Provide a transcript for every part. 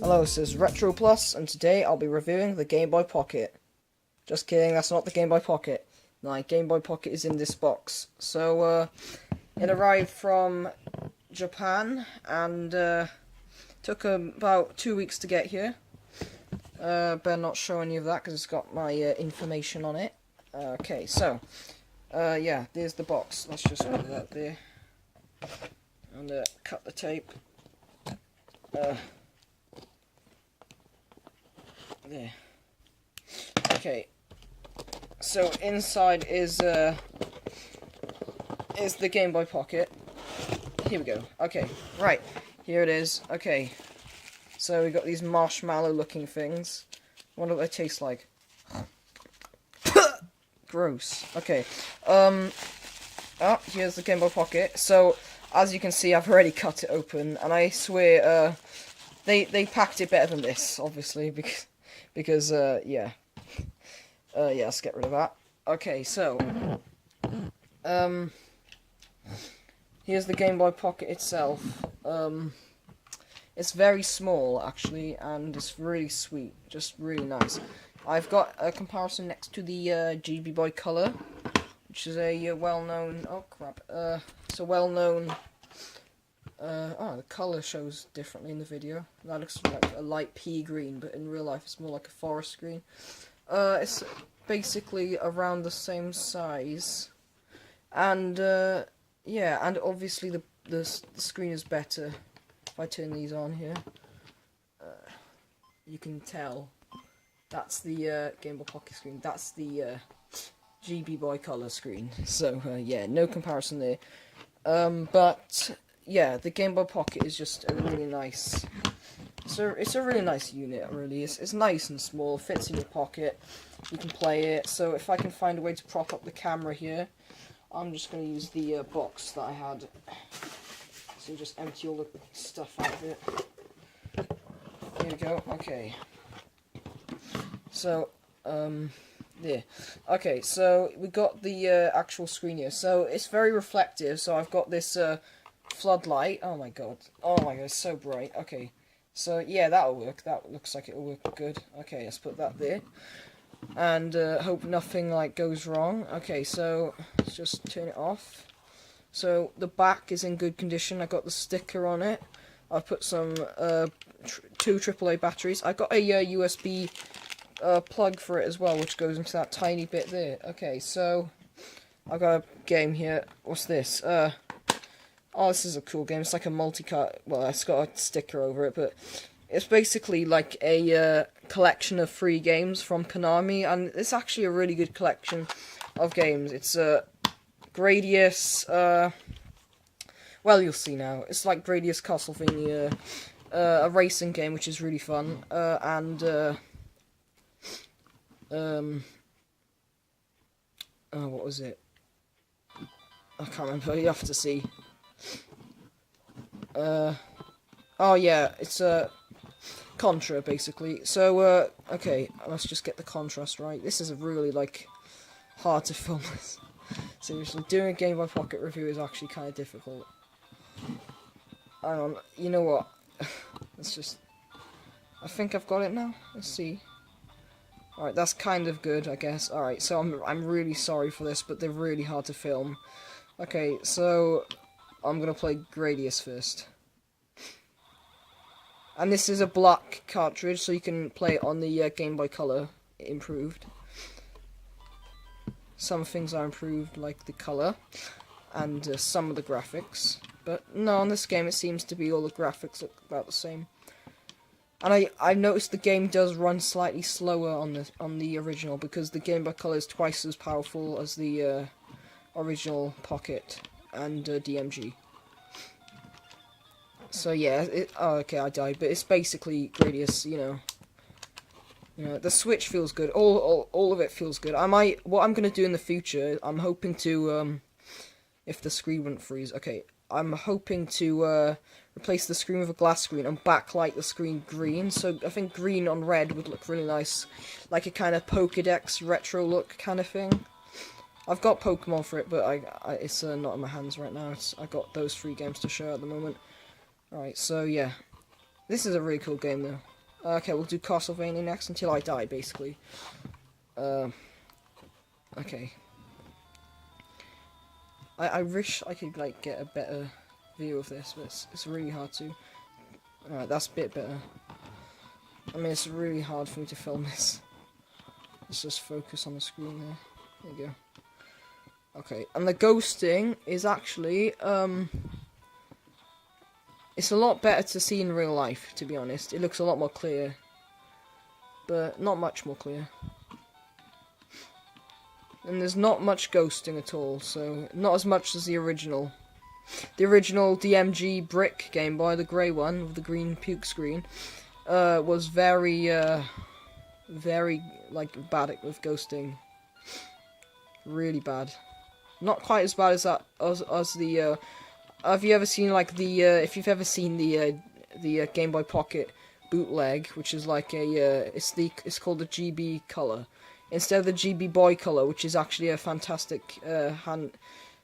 Hello, this is Retro Plus, and today I'll be reviewing the Game Boy Pocket. Just kidding, that's not the Game Boy Pocket. My Game Boy Pocket is in this box. So, it arrived from Japan, and took about 2 weeks to get here. Better not show any of that, because it's got my information on it. Okay, so, yeah, there's the box. Let's just put that there. And cut the tape. There. Okay. So inside is the Game Boy Pocket. Here we go. Okay. Right. Here it is. Okay. So we got these marshmallow-looking things. I wonder what they taste like. Gross. Okay. Oh, here's the Game Boy Pocket. So as you can see, I've already cut it open, and I swear, they packed it better than this, obviously, because yeah. Yeah, let's get rid of that. Okay, so, here's the Game Boy Pocket itself. It's very small, actually, and it's really sweet, just really nice. I've got a comparison next to the GB Boy Color, which is a well-known, oh crap, it's a well-known, the colour shows differently in the video. That looks like a light pea green, but in real life it's more like a forest green. It's basically around the same size, and yeah, and obviously the screen is better. If I turn these on here, you can tell that's the Game Boy Pocket screen. That's the GB Boy Color screen. So yeah, no comparison there. But yeah, the Game Boy Pocket is just a really nice. It's a really nice unit, really. It's nice and small, fits in your pocket, you can play it. So if I can find a way to prop up the camera here, I'm just going to use the box that I had. So just empty all the stuff out of it. Here we go, okay. So, there. Okay, so we got the actual screen here. So it's very reflective, so I've got this floodlight. Oh my god, it's so bright. Okay. So, yeah, that'll work. That looks like it'll work good. Okay, let's put that there. And hope nothing, like, goes wrong. Okay, so let's just turn it off. So, the back is in good condition. I got the sticker on it. I've put some 2 AAA batteries. I got a USB plug for it as well, which goes into that tiny bit there. Okay, so I've got a game here. What's this? Oh, this is a cool game. It's like a multi-card. Well, it's got a sticker over it, but it's basically like a collection of free games from Konami, and it's actually a really good collection of games. It's Gradius. Well, you'll see now. It's like Gradius Castlevania, a racing game, which is really fun, and oh, what was it? I can't remember. You have to see. Oh yeah, it's Contra, basically. So, okay, let's just get the contrast right. This is really, like, hard to film this. Seriously, doing a Game Boy Pocket review is actually kind of difficult. Hang on, you know what? Let's just... I think I've got it now. Let's see. Alright, that's kind of good, I guess. Alright, so I'm really sorry for this, but they're really hard to film. Okay, so I'm gonna play Gradius first. And this is a black cartridge, so you can play it on the Game Boy Color improved. Some things are improved, like the color, and some of the graphics. But no, on this game it seems to be all the graphics look about the same. And I've noticed the game does run slightly slower on the original, because the Game Boy Color is twice as powerful as the original Pocket and DMG. So yeah, oh okay, I died, but it's basically Gradius, you know, the Switch feels good. All of it feels good. What I'm gonna do in the future, I'm hoping to if the screen wouldn't freeze. Okay, I'm hoping to replace the screen with a glass screen and backlight the screen green. So I think green on red would look really nice, like a kind of Pokédex retro look kind of thing. I've got Pokemon for it, but it's not in my hands right now. I got those 3 games to show at the moment. Alright, so yeah. This is a really cool game, though. Okay, we'll do Castlevania next until I die, basically. Okay. I wish I could, like, get a better view of this, but it's really hard to. Alright, that's a bit better. I mean, it's really hard for me to film this. Let's just focus on the screen there. There you go. Okay, and the ghosting is actually, it's a lot better to see in real life, to be honest. It looks a lot more clear. But not much more clear. And there's not much ghosting at all, so not as much as the original. The original DMG brick Game Boy, the grey one with the green puke screen, was very, very, like, bad with ghosting. Really bad. Not quite as bad as that, as the, have you ever seen, like, the, if you've ever seen the Game Boy Pocket bootleg, which is like a, it's called the GB color. Instead of the GB Boy color, which is actually a fantastic,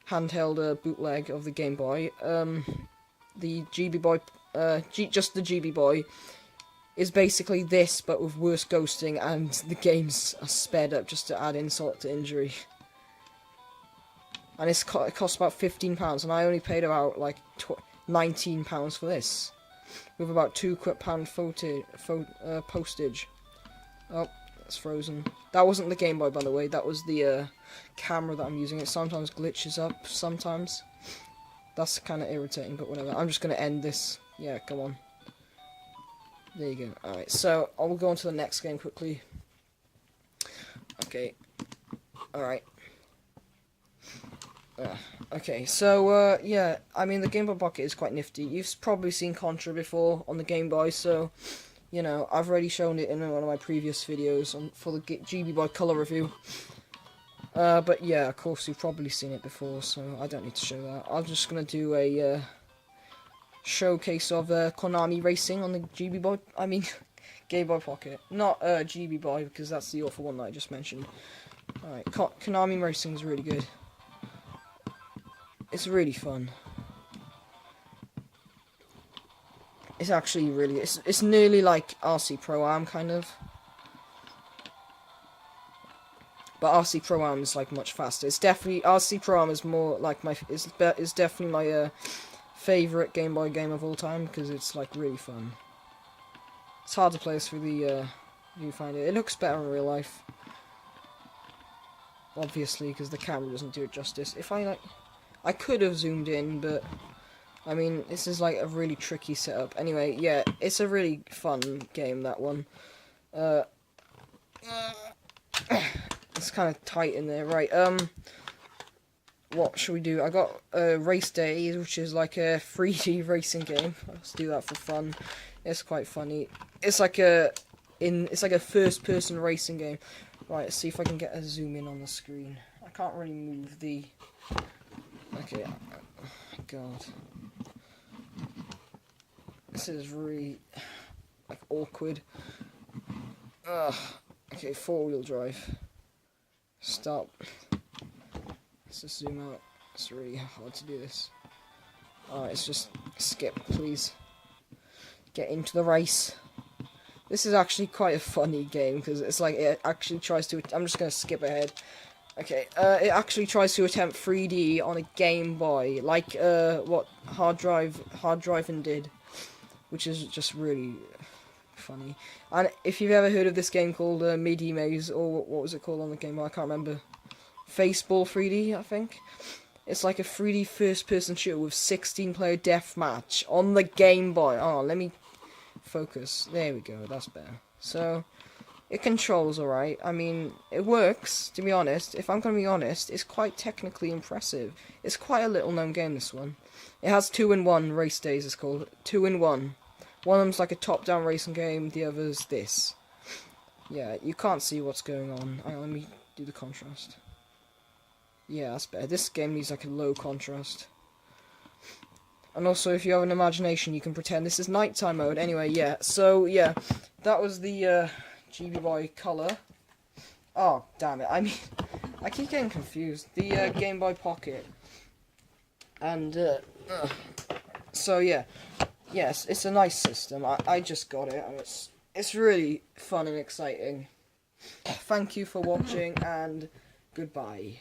handheld bootleg of the Game Boy, the GB Boy, just the GB Boy, is basically this, but with worse ghosting, and the games are sped up just to add insult to injury. And it costs about £15, and I only paid about, like, £19 for this, with about £2 postage. Oh, it's frozen. That wasn't the Game Boy, by the way, that was the, camera that I'm using. It sometimes glitches up, sometimes. That's kind of irritating, but whatever. I'm just going to end this. Yeah, come on. There you go. Alright, so I'll go on to the next game quickly. Okay. Alright. Okay, so, yeah, I mean, the Game Boy Pocket is quite nifty. You've probably seen Contra before on the Game Boy, so, you know, I've already shown it in one of my previous videos for the GB Boy Color review. But yeah, of course, you've probably seen it before, so I don't need to show that. I'm just going to do a, showcase of, Konami Racing on the GB Boy, I mean, Game Boy Pocket. Not, GB Boy, because that's the awful one that I just mentioned. Alright, Konami Racing is really good. It's really fun. It's actually really, it's nearly like RC Pro-Am, kind of. But RC Pro-Am is, like, much faster. It's definitely, RC Pro-Am is more, like, is definitely my, favourite Game Boy game of all time, because it's, like, really fun. It's hard to play through the, viewfinder. It looks better in real life. Obviously, because the camera doesn't do it justice. If I, like, I could have zoomed in, but, I mean, this is, like, a really tricky setup. Anyway, yeah, it's a really fun game, that one. It's kind of tight in there. Right, what should we do? I got, Race Days, which is, like, a 3D racing game. Let's do that for fun. It's quite funny. It's like a first-person racing game. Right, let's see if I can get a zoom in on the screen. I can't really move the... Okay, oh, God. This is really, like, awkward. Ugh. Okay, four-wheel drive. Stop. Let's just zoom out. It's really hard to do this. Alright, let's just skip, please. Get into the race. This is actually quite a funny game, because it's like, it actually tries to... I'm just going to skip ahead. Okay, it actually tries to attempt 3D on a Game Boy, like, what Hard Driving did, which is just really funny. And if you've ever heard of this game called Midi Maze, or what was it called on the Game Boy, I can't remember. Faceball 3D, I think. It's like a 3D first-person shooter with 16-player deathmatch on the Game Boy. Oh, let me focus. There we go, that's better. So... it controls alright. I mean, it works, to be honest. If I'm going to be honest, it's quite technically impressive. It's quite a little-known game, this one. It has 2-in-1 Race Days, it's called. 2-in-1. One of them's like a top-down racing game, the other's this. Yeah, you can't see what's going on. Hang on, let me do the contrast. Yeah, that's better. This game needs like a low contrast. And also, if you have an imagination, you can pretend this is nighttime mode. Anyway, yeah. So, yeah, that was the... GB Boy Color. Oh, damn it. I mean, I keep getting confused. The Game Boy Pocket. And, so, yeah. Yes, it's a nice system. I just got it, and it's it's really fun and exciting. Thank you for watching, and goodbye.